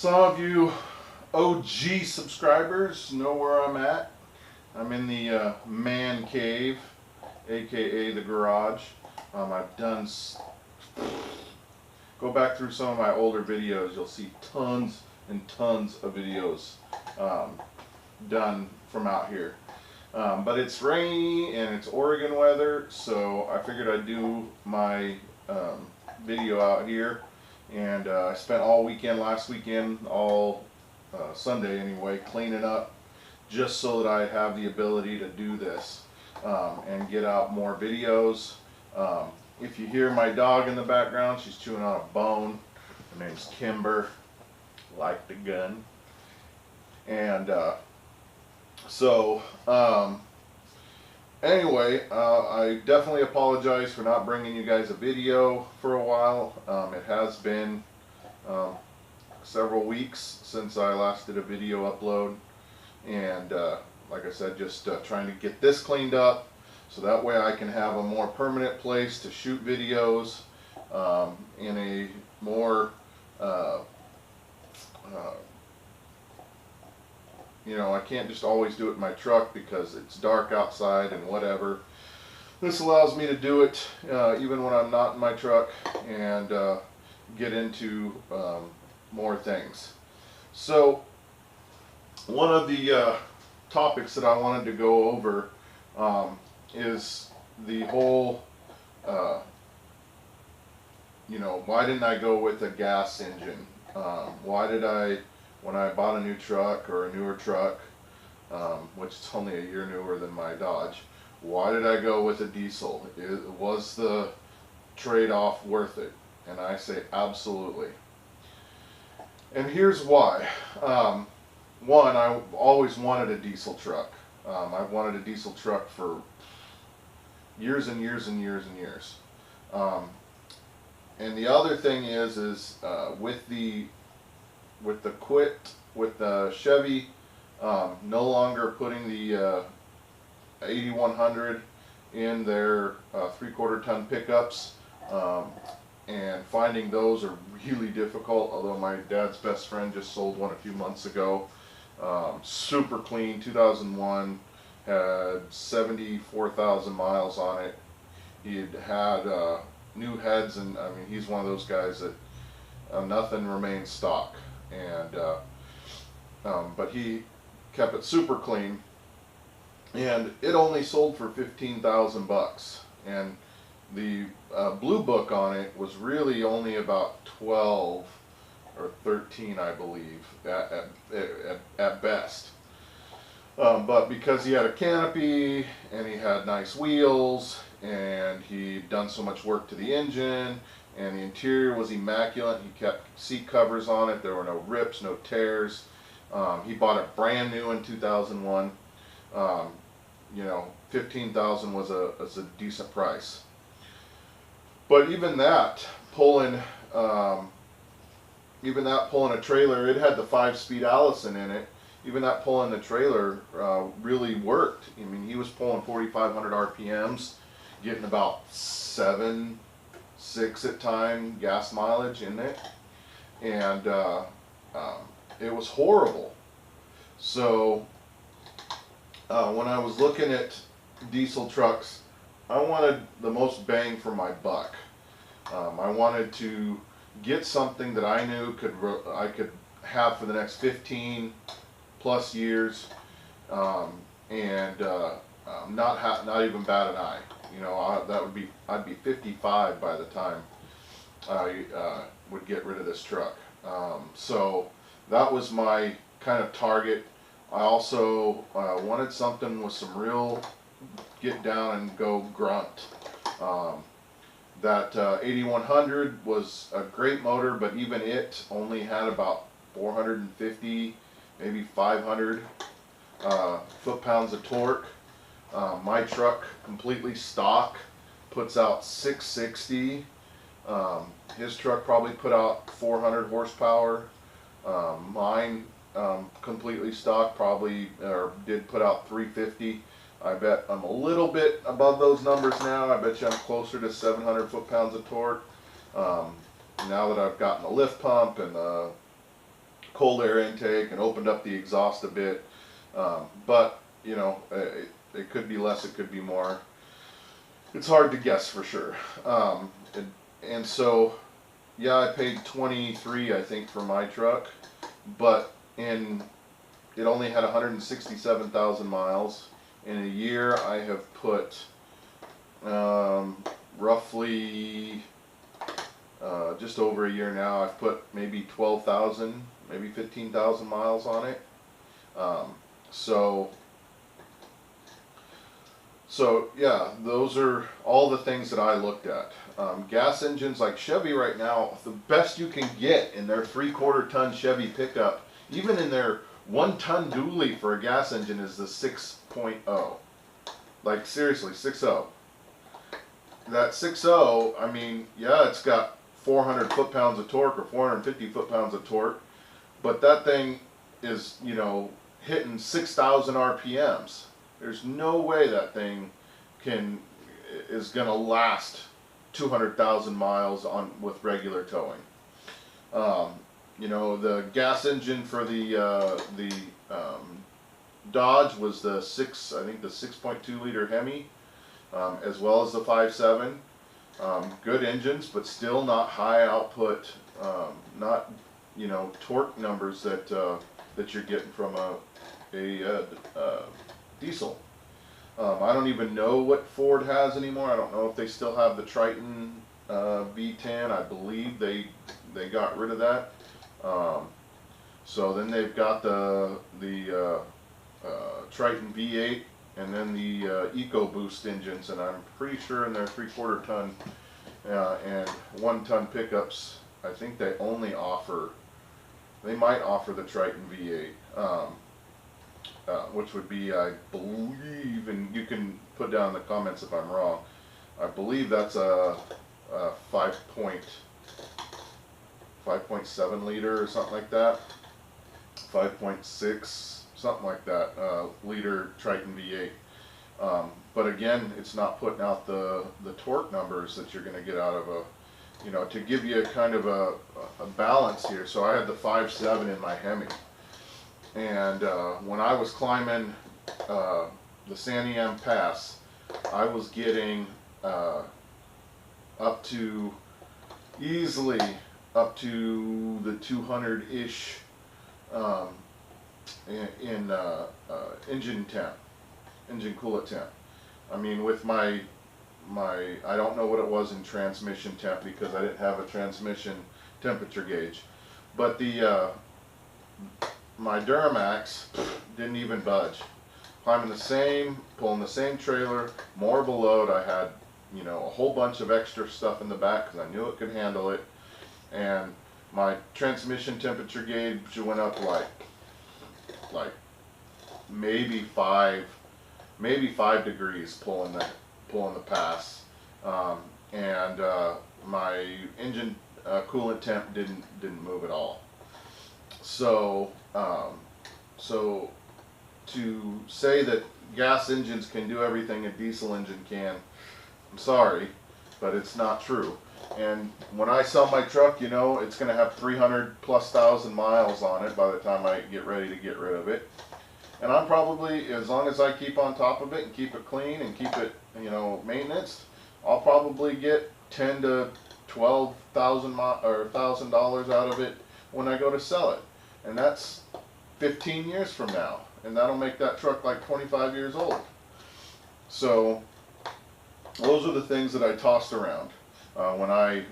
Some of you OG subscribers know where I'm at. I'm in the man cave, aka the garage. I've done, go back through some of my older videos, you'll see tons and tons of videos done from out here. But it's rainy and it's Oregon weather, so I figured I'd do my video out here. And I spent all weekend, last weekend, all Sunday anyway, cleaning up, just so that I have the ability to do this and get out more videos. If you hear my dog in the background, she's chewing on a bone. Her name's Kimber, like the gun. And anyway, I definitely apologize for not bringing you guys a video for a while. It has been several weeks since I last did a video upload, and like I said, just trying to get this cleaned up so that way I can have a more permanent place to shoot videos in a more you know, I can't just always do it in my truck because it's dark outside and whatever. This allows me to do it even when I'm not in my truck and get into more things. So one of the topics that I wanted to go over is the whole, you know, why didn't I go with a gas engine? Why did I, when I bought a new truck or a newer truck, which is only a year newer than my Dodge, why did I go with a diesel? Was the trade-off worth it? And I say absolutely. And here's why. One, I always wanted a diesel truck. I've wanted a diesel truck for years and years and years and years. And the other thing is with the Chevy no longer putting the 8100 in their 3/4 ton pickups, and finding those are really difficult, although my dad's best friend just sold one a few months ago. Super clean, 2001, had 74,000 miles on it. He'd had new heads, and I mean, he's one of those guys that nothing remains stock. And but he kept it super clean, and it only sold for 15,000 bucks, and the blue book on it was really only about 12 or 13, I believe, at best. But because he had a canopy and he had nice wheels and he'd done so much work to the engine, and the interior was immaculate, he kept seat covers on it, there were no rips, no tears. He bought it brand new in 2001. You know, 15,000 was a decent price. But even that pulling a trailer, it had the 5-speed Allison in it. Even that pulling the trailer really worked. I mean, he was pulling 4,500 RPMs, getting about 6 at time gas mileage in it, and it was horrible. So when I was looking at diesel trucks, I wanted the most bang for my buck. I wanted to get something that I knew I could have for the next 15 plus years, and not even bat an eye. You know, I'd be 55 by the time I would get rid of this truck. So that was my kind of target. I also wanted something with some real get down and go grunt. That 8100 was a great motor, but even it only had about 450, maybe 500 foot-pounds of torque. My truck, completely stock, puts out 660. His truck probably put out 400 horsepower. Mine, completely stock, probably did put out 350. I bet I'm a little bit above those numbers now. I bet you I'm closer to 700 foot-pounds of torque. Now that I've gotten the lift pump and the cold air intake and opened up the exhaust a bit. But you know, it could be less, it could be more. It's hard to guess for sure. And so, yeah, I paid 23, I think, for my truck, but it only had 167,000 miles. In a year, I have put roughly just over a year now. I've put maybe 12,000, maybe 15,000 miles on it. So yeah, those are all the things that I looked at. Gas engines like Chevy right now, the best you can get in their 3/4 ton Chevy pickup, even in their 1 ton dually for a gas engine, is the 6.0. Like seriously, 6.0. That 6.0, I mean, yeah, it's got 400 foot-pounds of torque or 450 foot-pounds of torque, but that thing is, you know, hitting 6,000 RPMs. There's no way that thing is gonna last 200,000 miles with regular towing. You know, the gas engine for the Dodge was the 6.2 liter Hemi, as well as the 5.7. Good engines, but still not high output, not, you know, torque numbers that you're getting from a diesel. I don't even know what Ford has anymore. I don't know if they still have the Triton V10. I believe they got rid of that. So then they've got the Triton V8 and then the EcoBoost engines, and I'm pretty sure in their 3/4 ton and 1 ton pickups, I think they only offer, they might offer the Triton V8. Which would be, I believe, and you can put down in the comments if I'm wrong, I believe that's a 5.7 liter or something like that, 5.6, something like that, liter Triton V8. But again, it's not putting out the torque numbers that you're going to get out of a, you know, to give you a kind of a balance here. So I had the 5.7 in my Hemi. And when I was climbing the Santiam Pass, I was getting easily up to the 200-ish in engine coolant temp. I mean, with my I don't know what it was in transmission temp because I didn't have a transmission temperature gauge, but my Duramax didn't even budge. Pulling the same trailer, more below. I had, you know, a whole bunch of extra stuff in the back because I knew it could handle it, and my transmission temperature gauge went up like maybe 5 degrees pulling the pass, and my engine coolant temp didn't move at all. So so to say that gas engines can do everything a diesel engine can, I'm sorry, but it's not true. And when I sell my truck, you know, it's going to have 300,000+ miles on it by the time I get ready to get rid of it. And I'm probably, as long as I keep on top of it and keep it clean and keep it, you know, maintenance, I'll probably get $10,000 to $12,000 out of it when I go to sell it. And that's 15 years from now, and that'll make that truck like 25 years old. So those are the things that I tossed around when I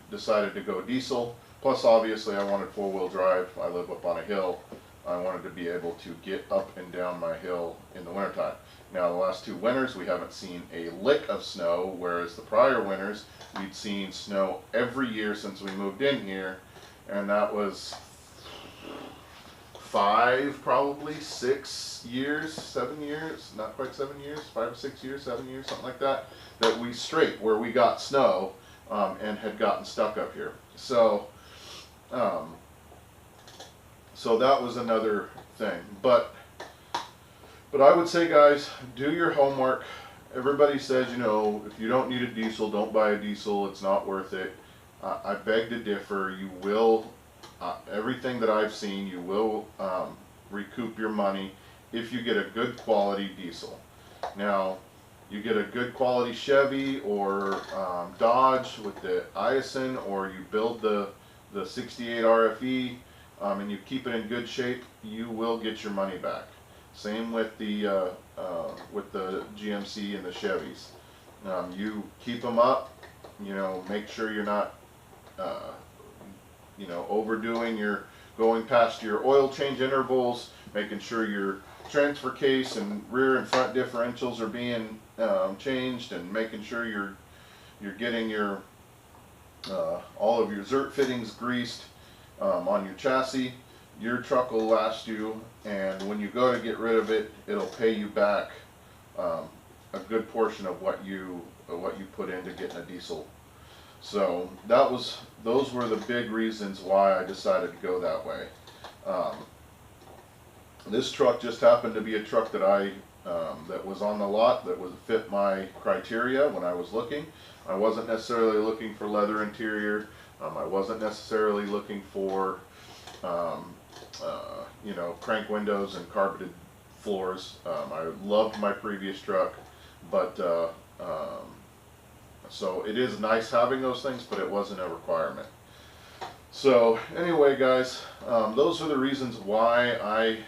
decided to go diesel. Plus, obviously, I wanted 4-wheel drive. I live up on a hill. I wanted to be able to get up and down my hill in the wintertime. Now, the last 2 winters, we haven't seen a lick of snow, whereas the prior winters, we'd seen snow every year since we moved in here, and that was 7 years, not quite 7 years, 5 or 6 years, 7 years, something like that, that we where we got snow and had gotten stuck up here. So, so that was another thing. But I would say, guys, do your homework. Everybody says, you know, if you don't need a diesel, don't buy a diesel. It's not worth it. I beg to differ. You will everything that I've seen, you will recoup your money if you get a good quality diesel. Now, you get a good quality Chevy or Dodge with the Allison, or you build the 68 RFE and you keep it in good shape, you will get your money back. Same with the GMC and the Chevys. You keep them up, you know, make sure you're not you know, overdoing your, going past your oil change intervals, making sure your transfer case and rear and front differentials are being changed, and making sure you're getting your all of your zert fittings greased on your chassis. Your truck will last you, and when you go to get rid of it, it'll pay you back a good portion of what you put into getting a diesel. So those were the big reasons why I decided to go that way. This truck just happened to be a truck that that was on the lot that would fit my criteria when I was looking. I wasn't necessarily looking for leather interior. I wasn't necessarily looking for you know, crank windows and carpeted floors. I loved my previous truck, but so it is nice having those things, but it wasn't a requirement. So anyway, guys, those are the reasons why I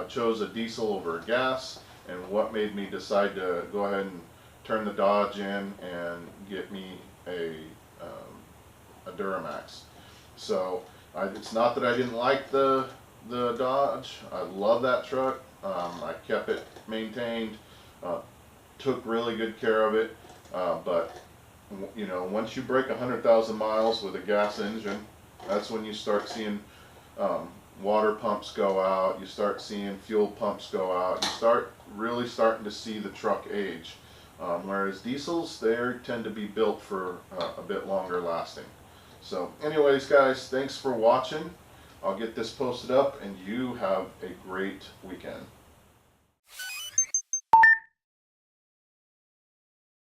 chose a diesel over a gas, and what made me decide to go ahead and turn the Dodge in and get me a Duramax. So it's not that I didn't like the Dodge. I love that truck. I kept it maintained, took really good care of it, but you know, once you break 100,000 miles with a gas engine, that's when you start seeing water pumps go out, you start seeing fuel pumps go out, you start really starting to see the truck age. Whereas diesels, they tend to be built for a bit longer lasting. So anyways, guys, thanks for watching. I'll get this posted up, and you have a great weekend.